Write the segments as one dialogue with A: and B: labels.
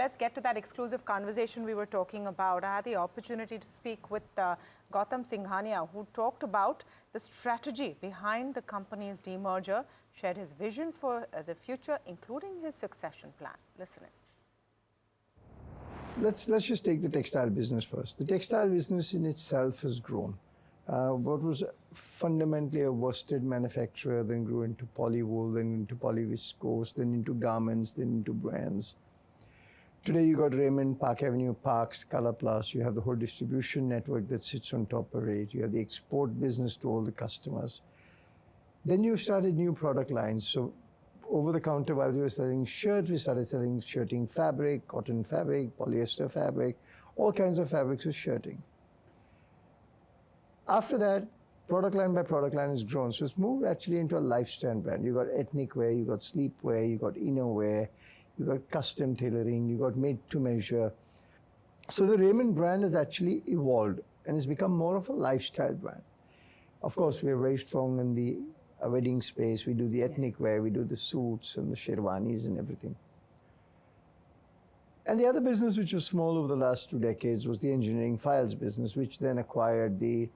A: let's get to that exclusive conversation we were talking about. I had the opportunity to speak with Gautam Singhania, who talked about the strategy behind the company's demerger, shared his vision for the future, including his succession plan. Listen in.
B: Let's just take the textile business first. The textile business in itself has grown. What was fundamentally a worsted manufacturer then grew into polywool, then into polyviscose, then into garments, then into brands. Today you got Raymond, Park Avenue, Parks, Color Plus. You have the whole distribution network that sits on top of it. You have the export business to all the customers. Then you started new product lines. So over the counter, while we were selling shirts, we started selling shirting fabric, cotton fabric, polyester fabric, all kinds of fabrics with shirting. After that, product line by product line has grown. So it's moved actually into a lifestyle brand. You got ethnic wear, you got sleepwear, you got inner wear, you got custom tailoring, you got made to measure. So the Raymond brand has actually evolved and has become more of a lifestyle brand. Of course, we are very strong in the wedding space. We do the ethnic wear, we do the suits and the sherwanis and everything. And the other business, which was small over the last 2 decades, was the engineering files business, which then acquired the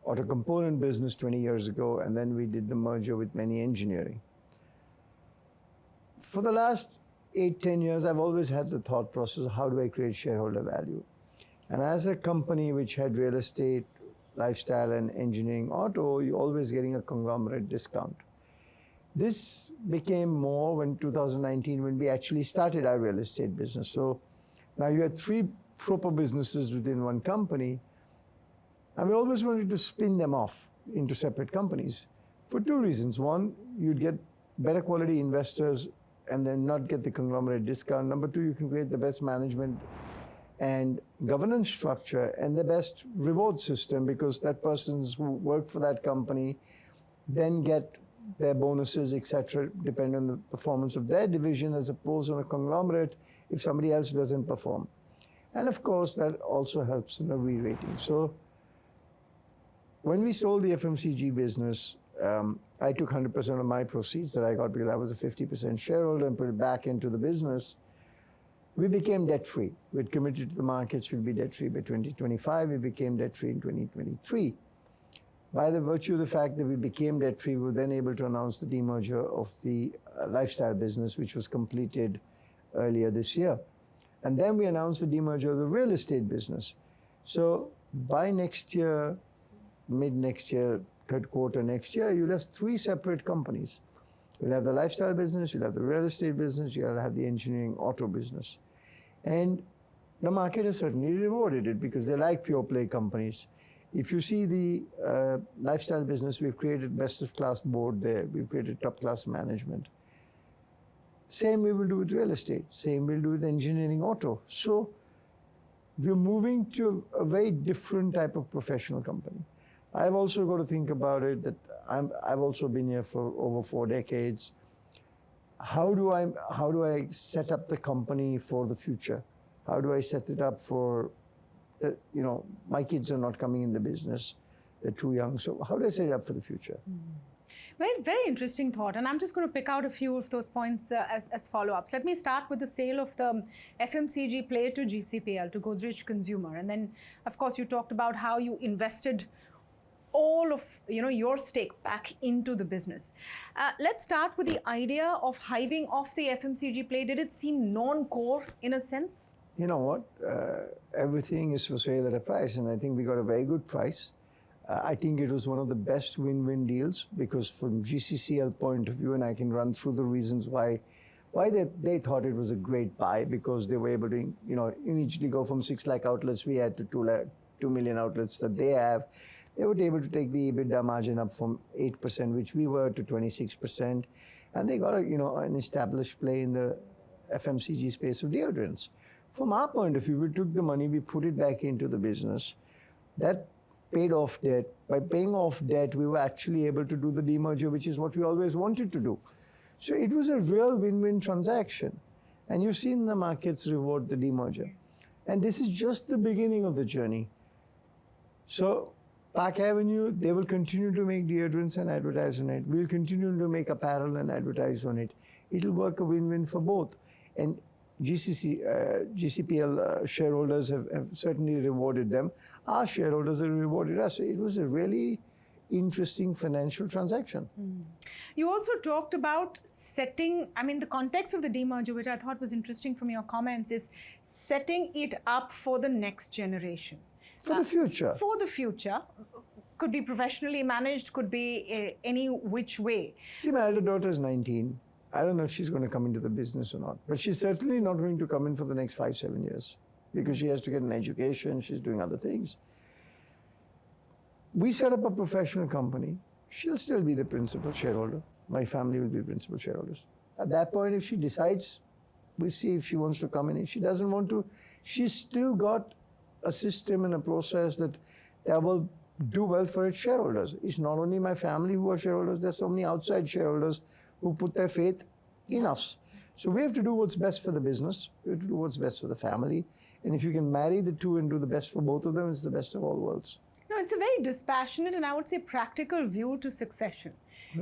B: auto component business 20 years ago, and then we did the merger with Many Engineering. For the last 8-10 years, I've always had the thought process of how do I create shareholder value? And as a company which had real estate, lifestyle, and engineering auto, you're always getting a conglomerate discount. This became more when 2019, when we actually started our real estate business. So now you had 3 proper businesses within one company, and we always wanted to spin them off into separate companies for 2 reasons. One, you'd get better quality investors and then not get the conglomerate discount. Number 2, you can create the best management and governance structure and the best reward system, because that persons who work for that company then get their bonuses, etc., depending on the performance of their division, as opposed to a conglomerate if somebody else doesn't perform. And of course, that also helps in a re-rating. So when we sold the FMCG business, I took 100% of my proceeds that I got because I was a 50% shareholder and put it back into the business. We became debt-free. We'd committed to the markets we'd be debt-free by 2025. We became debt-free in 2023. By the virtue of the fact that we became debt-free, we were then able to announce the demerger of the lifestyle business, which was completed earlier this year. And then we announced the demerger of the real estate business. So by next year, mid-next year, 3rd quarter next year, you'll have 3 separate companies. You'll have the lifestyle business, you'll have the real estate business, you'll have the engineering auto business. And the market has certainly rewarded it because they like pure play companies. If you see the lifestyle business, we've created best of class board there. We've created top class management. Same we will do with real estate. Same we'll do with engineering auto. So we're moving to a very different type of professional company. I've also got to think about it that I've also been here for over 4 decades. How do I set up the company for the future? How do I set it up for, my kids are not coming in the business. They're too young. So how do I set it up for the future?
A: Very, very interesting thought. And I'm just going to pick out a few of those points as follow-ups. Let me start with the sale of the FMCG player to GCPL, to Godrej Consumer. And then, of course, you talked about how you invested all of your stake back into the business. Let's start with the idea of hiving off the FMCG play. Did it seem non-core in a sense?
B: You know what? Everything is for sale at a price, and I think we got a very good price. I think it was one of the best win-win deals because from GCCL point of view, and I can run through the reasons why they thought it was a great buy, because they were able to immediately go from 6 lakh outlets we had to 2 million outlets that they have. They were able to take the EBITDA margin up from 8%, which we were, to 26%. And they got an established play in the FMCG space of deodorants. From our point of view, we took the money, we put it back into the business. That paid off debt. By paying off debt, we were actually able to do the demerger, which is what we always wanted to do. So it was a real win-win transaction. And you've seen the markets reward the demerger. And this is just the beginning of the journey. So Park Avenue, they will continue to make deodorants and advertise on it. We'll continue to make apparel and advertise on it. It'll work a win-win for both. And GCPL shareholders have certainly rewarded them. Our shareholders have rewarded us. So it was a really interesting financial transaction.
A: You also talked about setting, the context of the demerger, which I thought was interesting from your comments, is setting it up for the next generation.
B: For the future.
A: For the future. Could be professionally managed, could be any which way.
B: See, my elder daughter is 19. I don't know if she's going to come into the business or not, but she's certainly not going to come in for the next 5-7 years because she has to get an education, she's doing other things. We set up a professional company. She'll still be the principal shareholder. My family will be principal shareholders. At that point, if she decides, we'll see if she wants to come in. If she doesn't want to, she's still got a system and a process that will do well for its shareholders. It's not only my family who are shareholders, there's so many outside shareholders who put their faith in us. So we have to do what's best for the business, we have to do what's best for the family. And if you can marry the two and do the best for both of them, it's the best of all worlds.
A: No, it's a very dispassionate and I would say practical view to succession.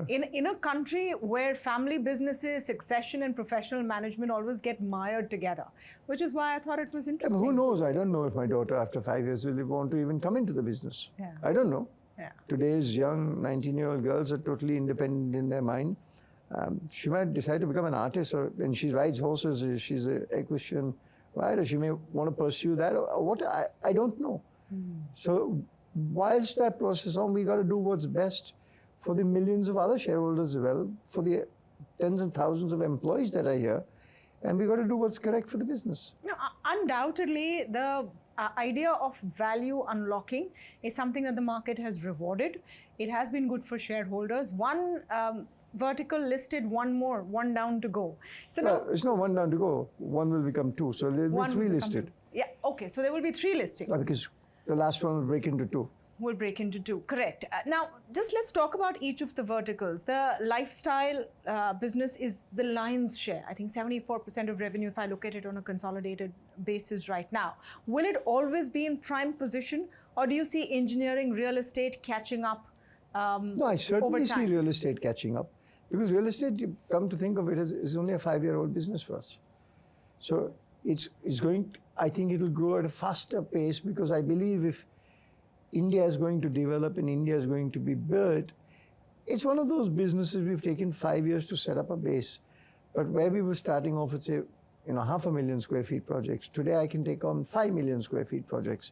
A: In a country where family businesses, succession and professional management always get mired together, which is why I thought it was interesting.
B: Who knows? I don't know if my daughter after 5 years will want to even come into the business.
A: Yeah.
B: I don't know.
A: Yeah.
B: Today's young 19-year-old girls are totally independent in their mind. She might decide to become an artist, or when she rides horses, she's an equestrian rider. She may want to pursue that. Or what? I don't know. So whilst that process is on, we got to do what's best for the millions of other shareholders as well, for the tens and thousands of employees that are here, and we got to do what's correct for the business.
A: No, undoubtedly, the idea of value unlocking is something that the market has rewarded. It has been good for shareholders. One vertical listed, one down to go. So
B: well, it's not one down to go. One will become two, so there will be three listed.
A: Yeah, okay, so there will be 3 listings.
B: Because the last one will break into 2.
A: Will break into 2, correct. Now, just let's talk about each of the verticals. The lifestyle business is the lion's share. I think 74% of revenue, if I look at it on a consolidated basis right now. Will it always be in prime position, or do you see engineering, real estate catching up
B: No, I certainly see real estate catching up. Because real estate, you come to think of it, is only a 5-year-old business for us. So it's going, I think it'll grow at a faster pace, because I believe if India is going to develop and India is going to be built, it's one of those businesses we've taken 5 years to set up a base. But where we were starting off with, say, 500,000 square feet projects, today I can take on 5 million square feet projects.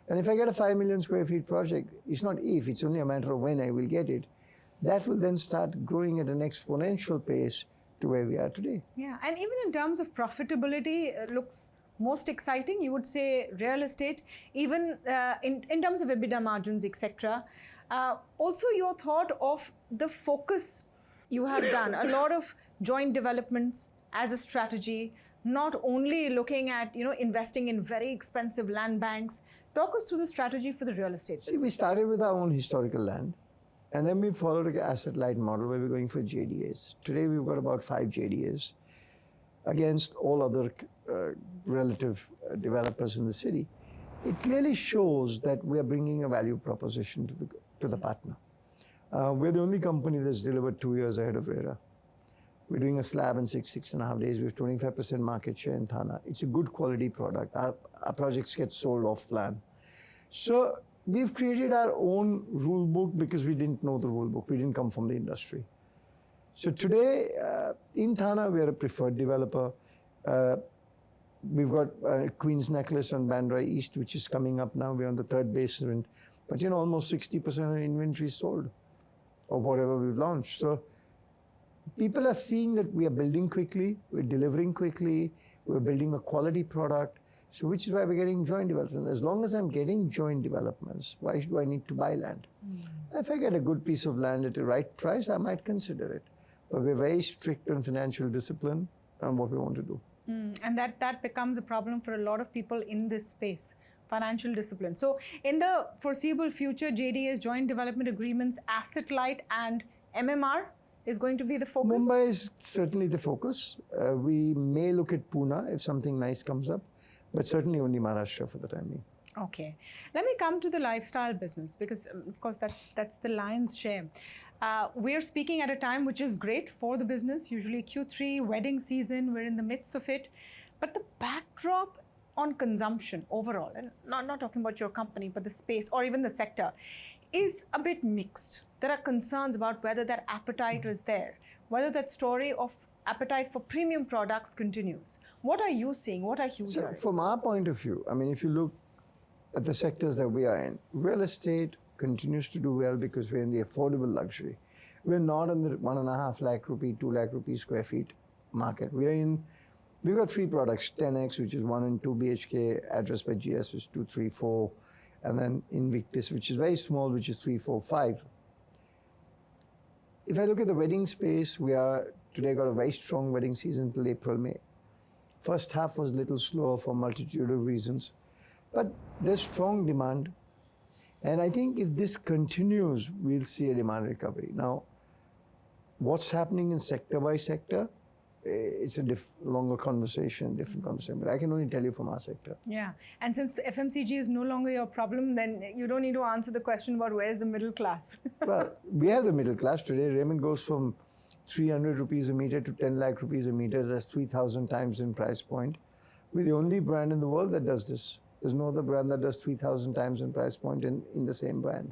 B: And if I get a 5 million square feet project, it's not if, it's only a matter of when I will get it. That will then start growing at an exponential pace to where we are today.
A: Yeah, and even in terms of profitability, it looks most exciting. You would say real estate, even in terms of EBITDA margins, etc. Also, your thought of the focus you have done, a lot of joint developments as a strategy, not only looking at investing in very expensive land banks. Talk us through the strategy for the real estate business.
B: See, we started with our own historical land, and then we followed an asset-light model where we're going for JDAs. Today, we've got about 5 JDAs against all other relative developers in the city. It clearly shows that we are bringing a value proposition to the partner. We're the only company that's delivered 2 years ahead of RERA. We're doing a slab in 6.5 days. We have 25% market share in Thana. It's a good quality product. Our projects get sold off plan. So we've created our own rule book because we didn't know the rule book. We didn't come from the industry. So today, in Thana, we are a preferred developer. We've got Queen's Necklace on Bandra East, which is coming up now. We're on the 3rd basement. But almost 60% of the inventory is sold, or whatever we've launched. So people are seeing that we are building quickly, we're delivering quickly, we're building a quality product. So which is why we're getting joint development. As long as I'm getting joint developments, why do I need to buy land? If I get a good piece of land at the right price, I might consider it. But we're very strict on financial discipline and what we want to do.
A: And that becomes a problem for a lot of people in this space, financial discipline. So in the foreseeable future, JDAs, joint development agreements, asset light and MMR is going to be the focus?
B: Mumbai is certainly the focus. We may look at Pune if something nice comes up, but certainly only Maharashtra for the time being.
A: Okay. Let me come to the lifestyle business, because of course that's the lion's share. We're speaking at a time which is great for the business, usually Q3, wedding season, we're in the midst of it. But the backdrop on consumption overall, and not talking about your company, but the space or even the sector, is a bit mixed. There are concerns about whether that appetite is there, whether that story of appetite for premium products continues. What are you seeing? What are you
B: So
A: hearing?
B: from our point of view, I mean, if you look at the sectors that we are in, real estate continues to do well because we're in the affordable luxury. We're not in the 1.5 lakh rupee, 2 lakh rupee square feet market. We've got 3 products, 10X, which is 1 and 2 BHK, address by GS, which is 2, 3, 4, and then Invictus, which is very small, which is 3, 4, 5. If I look at the wedding space, we are today got a very strong wedding season till April, May. First half was a little slower for a multitude of reasons, but there's strong demand. And I think if this continues, we'll see a demand recovery. Now, what's happening in sector by sector, it's a longer conversation, different conversation, but I can only tell you from our sector.
A: Yeah, and since FMCG is no longer your problem, then you don't need to answer the question about where's the middle class.
B: Well, we have the middle class today. Raymond goes from 300 rupees a meter to 10 lakh rupees a meter. That's 3,000 times in price point. We're the only brand in the world that does this. There's no other brand that does 3,000 times in price point in the same brand.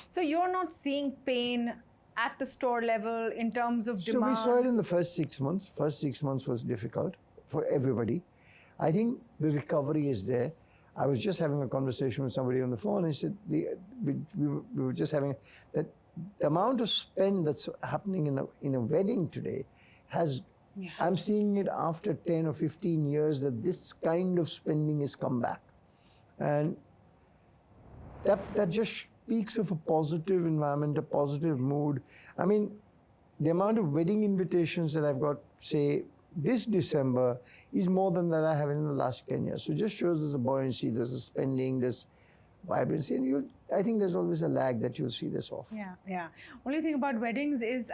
A: So you're not seeing pain at the store level in terms of demand?
B: So we saw it in the first 6 months. First 6 months was difficult for everybody. I think the recovery is there. I was just having a conversation with somebody on the phone and said, we were just having that the amount of spend that's happening in a wedding today has, I'm seeing it after 10 or 15 years that this kind of spending has come back. And that just speaks of a positive environment, a positive mood. I mean, the amount of wedding invitations that I've got, say, this December is more than that I have in the last 10 years. So it just shows there's a buoyancy, there's a spending, there's vibrancy. And I think there's always a lag that you'll see this off.
A: Yeah. Only thing about weddings is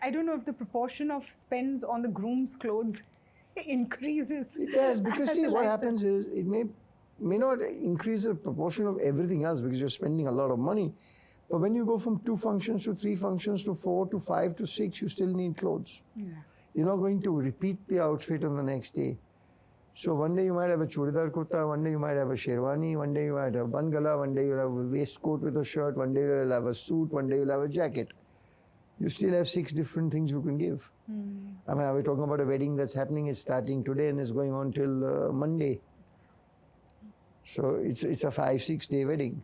A: I don't know if the proportion of spends on the groom's clothes increases.
B: It does, because see, what happens is it may not increase the proportion of everything else because you're spending a lot of money. But when you go from 2 functions to 3 functions to 4 to 5 to 6, you still need clothes.
A: Yeah.
B: You're not going to repeat the outfit on the next day. So one day you might have a churidar kurta, one day you might have a sherwani, one day you might have one gala, one day you'll have a waistcoat with a shirt, one day you'll have a suit, one day you'll have a jacket. You still have 6 different things you can give. I mean, we're talking about a wedding that's happening, it's starting today and is going on till Monday. So it's a 5-6 day wedding.